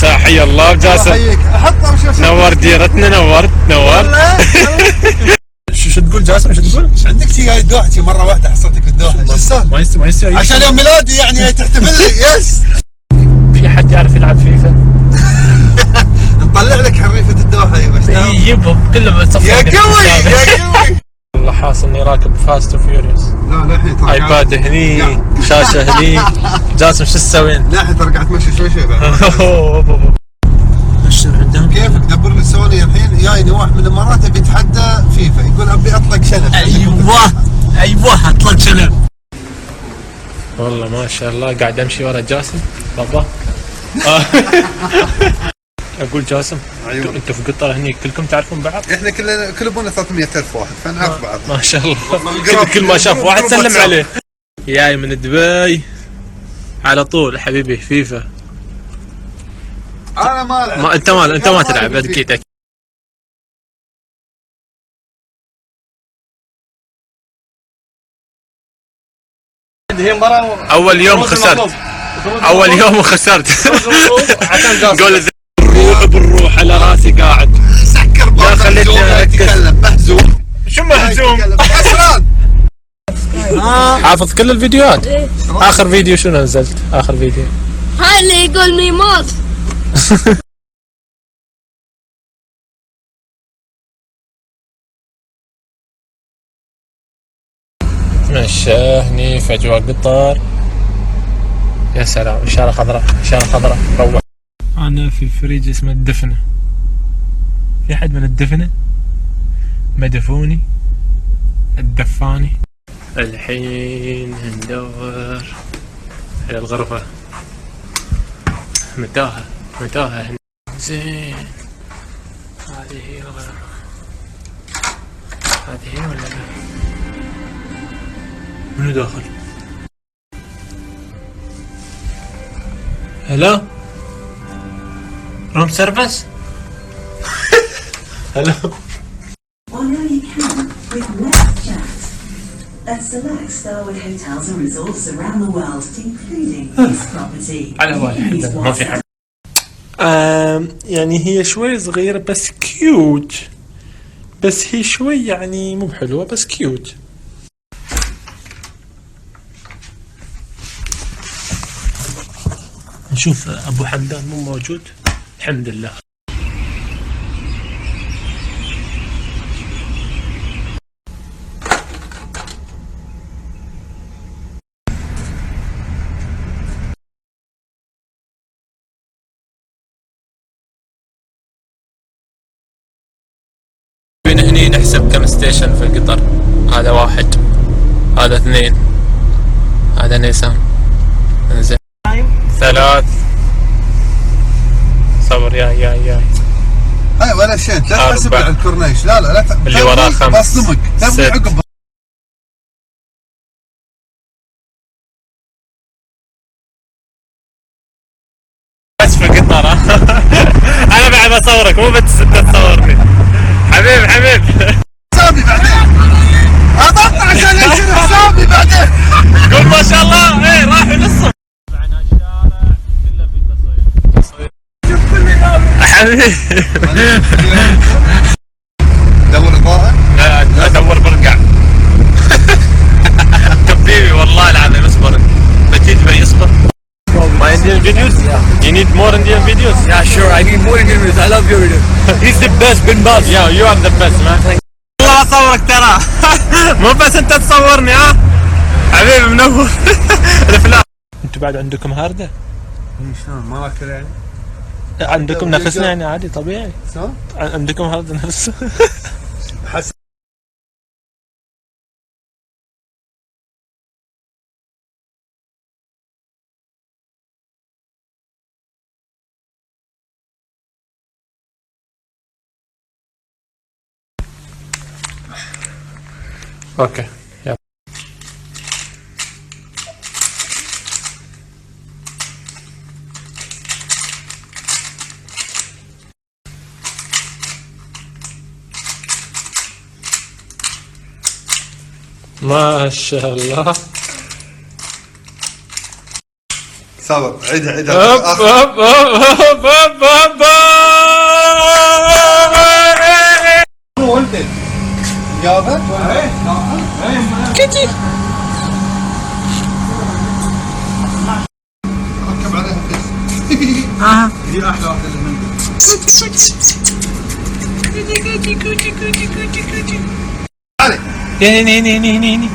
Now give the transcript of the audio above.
حي الله جاسم. نورت ديرتنا، نورت. شو تقول جاسم؟ شو تقول؟ عندك شي جاي الدوحة مره واحده حصلتك الدوحة ما يستوي عشان يوم ميلادي يعني تحتفل لي. يس. في حد يعرف يلعب فيفا؟ نطلع لك حريفة الدوحة يا باشا. يجيبهم كلهم صفقة يا قوي يا قوي. والله حاصل اني راكب فاست وفيوريوس. لا للحين ايباد هني، شاشة هني. جاسم شو تسوي انت؟ للحين ترى قاعد تمشي شوي بعد. شنو عندهم؟ كيفك دبر لي سوني الحين جايني واحد من الامارات يبي يتحدى فيفا، يقول ابي اطلق شنب. ايوه اطلق شنب. والله ما شاء الله قاعد امشي ورا جاسم بابا. اقول جاسم، أيوة. انتوا في قطر هني كلكم تعرفون بعض؟ احنا كل ابونا 300,000 واحد فنعرف بعض. ما شاء الله. كل ما شاف واحد سلم عليه. جاي من دبي على طول حبيبي فيفا. انا ما العب. انت ما تلعب اكيد. اول يوم خسرت. قول بالروح على راسي قاعد. سكر لا خليتني اتكلم مهزوم. شو مهزوم؟ خسران. حافظ كل الفيديوهات. اخر فيديو شو نزلت؟ اخر فيديو هاي اللي يقول مي موت. نتمشى هني في اجواء قطر. يا سلام، اشاره خضراء روح. انا في فريج اسمه الدفنه. في حد من الدفنه؟ مدفوني الدفاني. الحين ندور على الغرفه. متاهه هنا. زين، هذه هي الغرفه. هذه هي ولا لا؟ منو داخل؟ هلا؟ روم سيرفيس؟ هلا؟ Or now you can with NextJet. At select Starwood hotels and resorts around the world, including this property. على بالي ما في حد. يعني هي شوي صغيرة بس كيوت. بس هي شوي يعني مو بحلوة بس كيوت. نشوف ابو حمدان مو موجود. الحمد لله. بين هني نحسب كم ستيشن في القطر. هذا 1، هذا 2، هذا نيسان. انزين 3. صبر يا هاي ولا شيء. لا تحسب على الكورنيش. لا اللي وراه 5 بصدمك. تبغي عقب. بس في القطار. انا بعد اصورك مو بس انت تصورني. حبيب حسابي بعدين. اضغط عشان يصير حسابي بعدين. قول ما شاء الله. ايه راح ينصب. حبيبي دور اضاءة. لا ادور برقع. حبيبي والله العظيم اصبر. بجي دبي اصبر. My Indian videos? You need more Indian videos? Yeah, sure. I need more Indian videos. I love your video. He's the best bin Baz. Yeah, you are the best man. والله اصورك ترى. مو بس انت تصورني ها. حبيبي منور. الافلام. انتوا بعد عندكم هاردة؟ شلون ما راكل يعني؟ عندكم نفسنا يعني عادي طبيعي. شلون؟ عندكم هاردة نفس. اوكي يلا. ما شاء الله. صبر عيدها هوب آخر. هوب هوب هوب هوب قلت جابت كتي ركب عليها فيس. دي احلى واحده للمنزل. علي ني ني ني ني ني